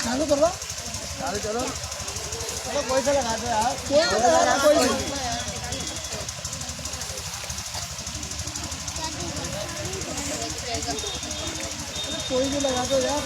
चालू करो, चालू चलो, चलो कोई सा लगा दो यार, कोई नहीं, कोई भी लगा दो यार।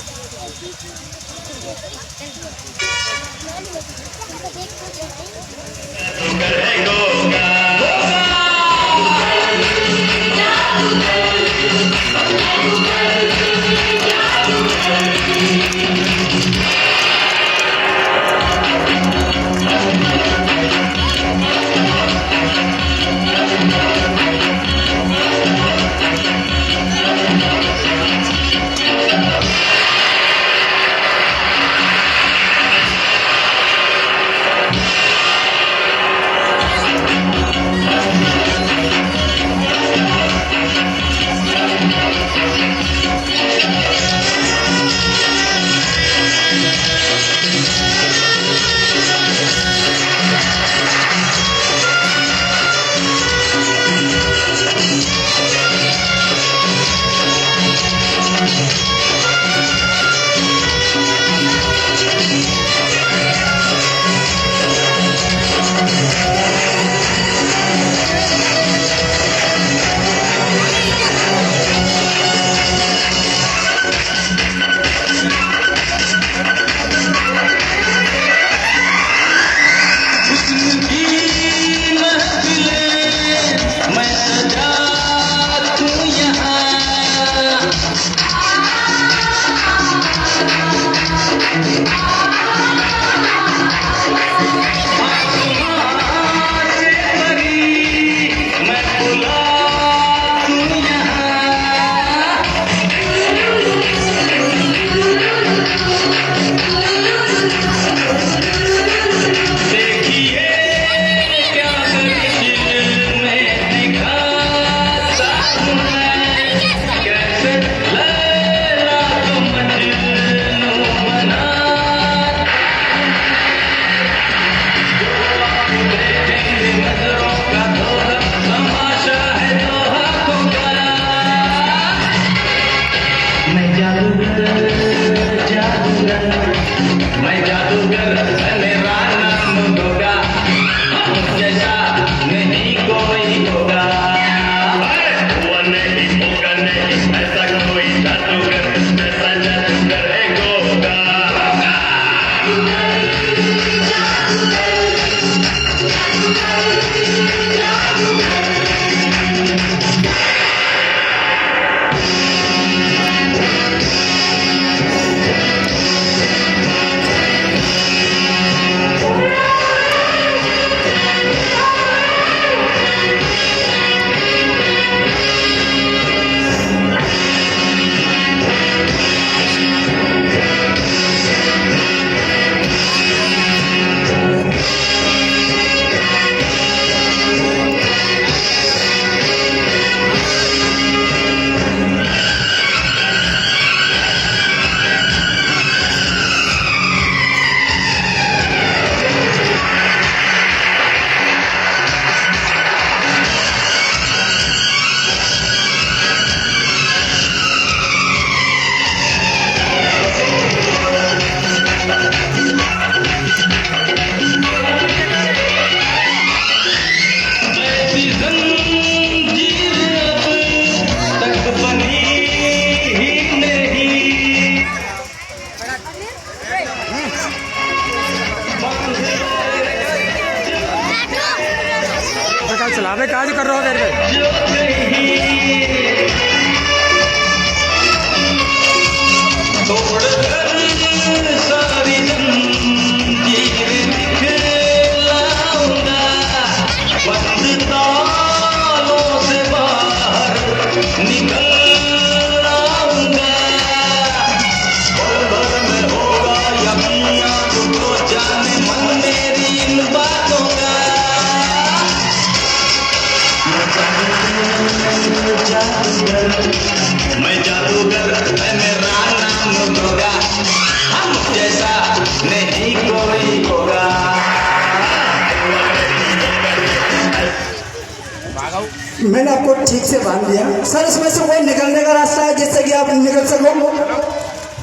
ठीक से बांध दिया। सर इसमें से कोई निकलने का रास्ता है जिससे कि आप निकल सको?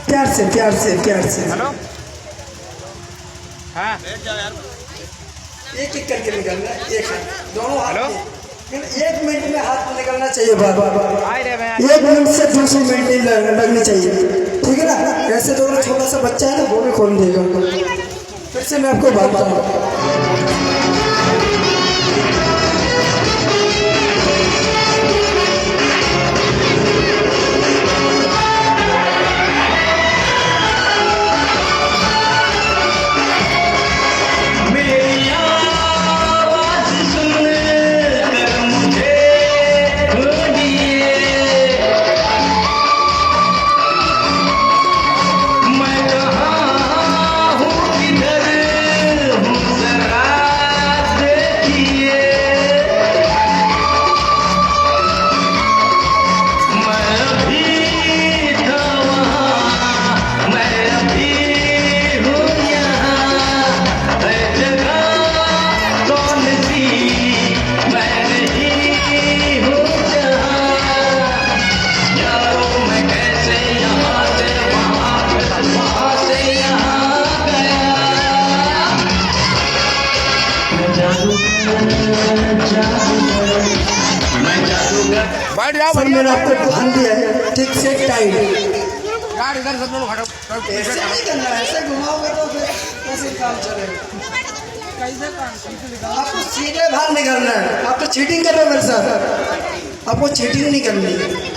प्यार से प्यार से प्यार से। हेलो हाँ एक एक करके निकलना है, एक हाथ दोनों हाथ में। लेकिन 1 मिनट में हाथ में निकलना चाहिए बार। 1 मिनट से 200 मिनट नहीं लगनी चाहिए, ठीक है ना? ऐसे तो छोटा सा बच्चा है ना, वो भी खोल देगा। फिर से मैं आपको बांधता हूँ। सर मैंने आपको बांध दिया है ठीक से टाइट। यार इधर सब लोग हटो। ऐसे नहीं करना है, ऐसे घुमाओगे तो फिर कैसे काम चलेगा? कैसे काम? आपको सीधे बाहर निकलना है। आप तो चीटिंग कर रहे हो मेरे साथ, आपको चीटिंग नहीं करनी है।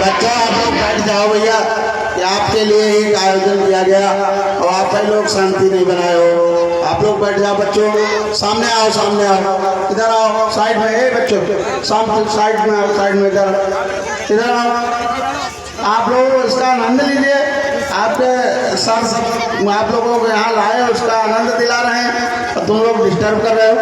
बच्चा आप लोग बैठ जाओ भैया, ये आपके लिए ही आयोजन किया गया और आप ही लोग शांति नहीं बनाए हो। आप लोग बैठ जाओ बच्चों, सामने आओ, सामने आओ, इधर आओ, साइड में। ए बच्चों सामने साइड में आओ, साइड में इधर आओ। आप लोग इसका आनंद लीजिए। आपके सर सब आप लोगों को यहाँ लाए, उसका आनंद दिला रहे हैं और तुम लोग डिस्टर्ब कर रहे हो।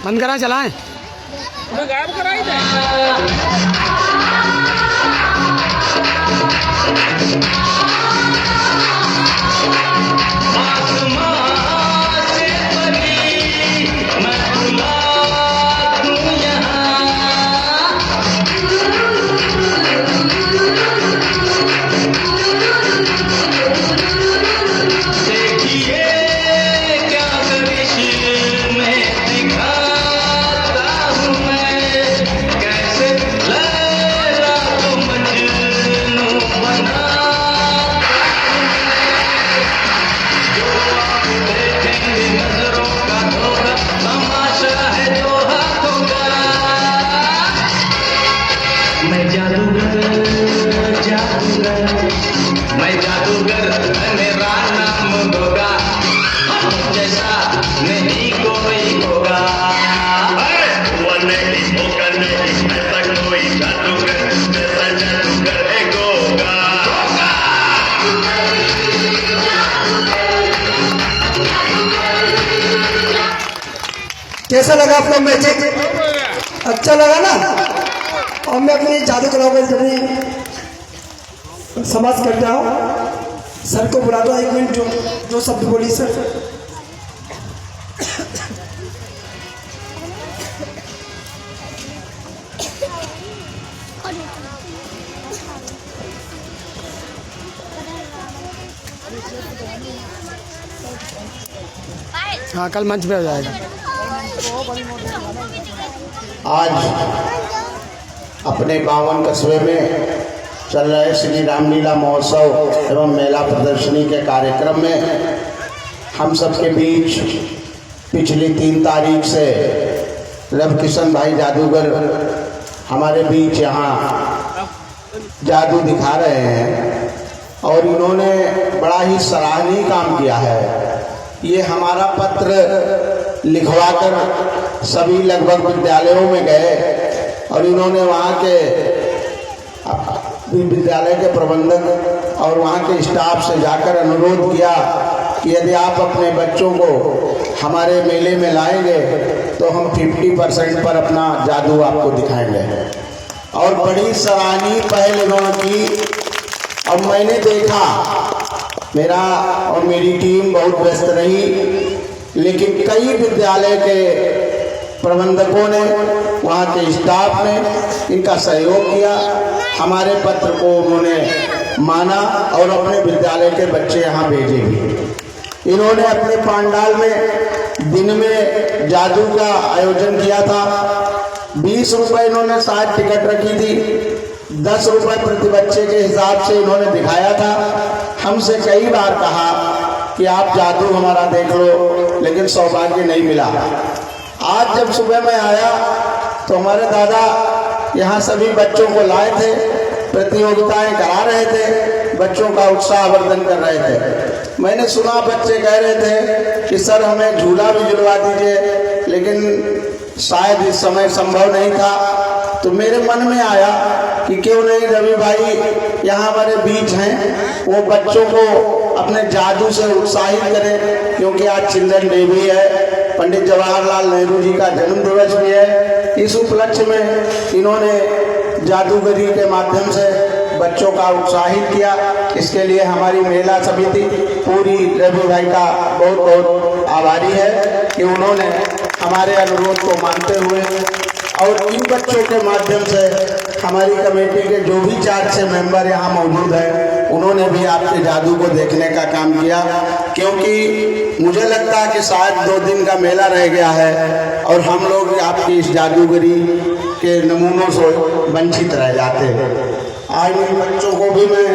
बंद करा, चलाएं। गायब कराई कैसा लगा आपको मैजिक? अच्छा लगा ना? और मैं अपनी जादू कलाओं अपनी समाज करता हूँ। सर को बुला दो 1 मिनट, जो शब्द बोली सर। हाँ, कल मंच पे हो जाएगा। आज अपने 52 कस्बे में चल रहे श्री रामलीला महोत्सव एवं मेला प्रदर्शनी के कार्यक्रम में हम सबके बीच पिछली 3 तारीख से रवि किशन भाई जादूगर हमारे बीच यहाँ जादू दिखा रहे हैं और इन्होंने बड़ा ही सराहनीय काम किया है। ये हमारा पत्र लिखवाकर सभी लगभग विद्यालयों में गए और इन्होंने वहाँ के विद्यालय के प्रबंधक और वहाँ के स्टाफ से जाकर अनुरोध किया कि यदि आप अपने बच्चों को हमारे मेले में लाएंगे तो हम 50% पर अपना जादू आपको दिखाएंगे। और बड़ी सराहनीय पहल इन्होंने की। अब मैंने देखा, मेरा और मेरी टीम बहुत व्यस्त रही, लेकिन कई विद्यालय के प्रबंधकों ने, वहाँ के स्टाफ ने इनका सहयोग किया। हमारे पत्र को उन्होंने माना और अपने विद्यालय के बच्चे यहाँ भेजे भी। इन्होंने अपने पंडाल में दिन में जादू का आयोजन किया था। 20 रुपये इन्होंने शायद टिकट रखी थी, 10 रुपये प्रति बच्चे के हिसाब से इन्होंने दिखाया था। हमसे कई बार कहा कि आप जादू हमारा देख लो, लेकिन सौभाग्य नहीं मिला। आज जब सुबह में आया तो हमारे दादा यहाँ सभी बच्चों को लाए थे, प्रतियोगिताएं करा रहे थे, बच्चों का उत्साहवर्धन कर रहे थे। मैंने सुना बच्चे कह रहे थे कि सर हमें झूला भी झुलवा दीजिए, लेकिन शायद इस समय संभव नहीं था। तो मेरे मन में आया कि क्यों नहीं रवि भाई यहाँ हमारे बीच हैं, वो बच्चों को अपने जादू से उत्साहित करें, क्योंकि आज चिल्ड्रन डे भी है, पंडित जवाहरलाल नेहरू जी का जन्म दिवस भी है। इस उपलक्ष्य में इन्होंने जादूगरी के माध्यम से बच्चों का उत्साहित किया। इसके लिए हमारी महिला समिति पूरी रवि भाई का बहुत बहुत आभारी है कि उन्होंने हमारे अनुरोध को मानते हुए और इन बच्चों के माध्यम से हमारी कमेटी के जो भी 4-6 मेंबर यहाँ मौजूद हैं, उन्होंने भी आपके जादू को देखने का काम किया। क्योंकि मुझे लगता है कि शायद 2 दिन का मेला रह गया है और हम लोग आपकी इस जादूगरी के नमूनों से वंचित रह जाते हैं। आज इन बच्चों को भी मैं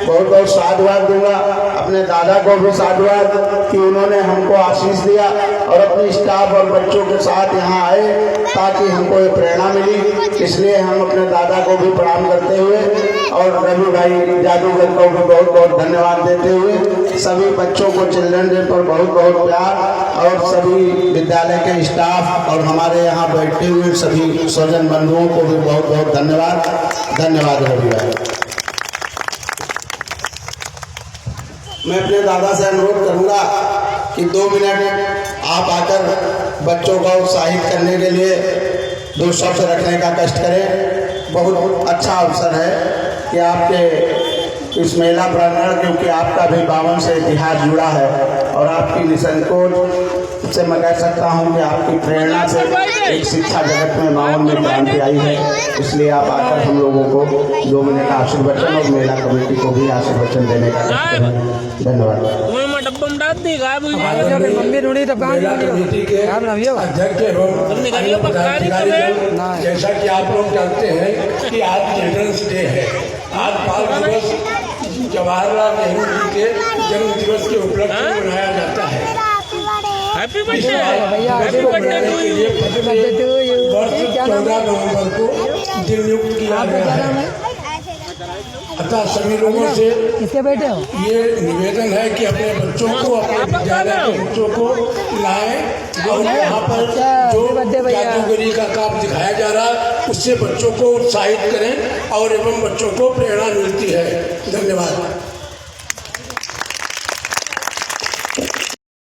बहुत बहुत साधुवाद दूंगा, अपने दादा को भी साधुवाद कि उन्होंने हमको आशीष दिया और अपने स्टाफ और बच्चों के साथ यहाँ आए ताकि हमको ये प्रेरणा मिली। इसलिए हम अपने दादा को भी प्रणाम करते हुए और रवि भाई जादूगर को भी बहुत बहुत धन्यवाद देते हुए सभी बच्चों को चिल्ड्रन डे पर बहुत बहुत प्यार और सभी विद्यालय के स्टाफ और हमारे यहाँ बैठे हुए सभी स्वजन बंधुओं को भी बहुत बहुत धन्यवाद। धन्यवाद रवि भाई। मैं अपने दादा से अनुरोध करूंगा कि 2 मिनट आप आकर बच्चों को उत्साहित करने के लिए 2 शब्द रखने का कष्ट करें। बहुत अच्छा अवसर है कि आपके इस मेला प्रांगण, क्योंकि आपका भी 52 से इतिहास जुड़ा है और आपकी निसंकोच से मैं कह सकता हूँ कि आपकी प्रेरणा से एक शिक्षा जगत में 52 में क्रांति आई है। इसलिए आप आकर हम लोगों को 2 मिनट आशीर्वचन और मेला कमेटी को भी आशीर्वचन देने का धन्यवाद। अध्यक्ष एवं जैसा कि आप लोग जानते हैं कि आज चिल्ड्रंस डे है। आज बाल दिवस जवाहरलाल नेहरू जी के जन्म दिवस के उपलक्ष्य में मनाया जाता है। हैप्पी बर्थडे वर्ष 14 नवंबर को दिन नियुक्त किया गया है। अतः सभी लोगों से ये निवेदन है कि अपने बच्चों को, अपने विद्यालय के बच्चों को लाएं और यहाँ पर जो जादूगरी का काम दिखाया जा रहा है उससे बच्चों को उत्साहित करें और एवं बच्चों को प्रेरणा मिलती है। धन्यवाद।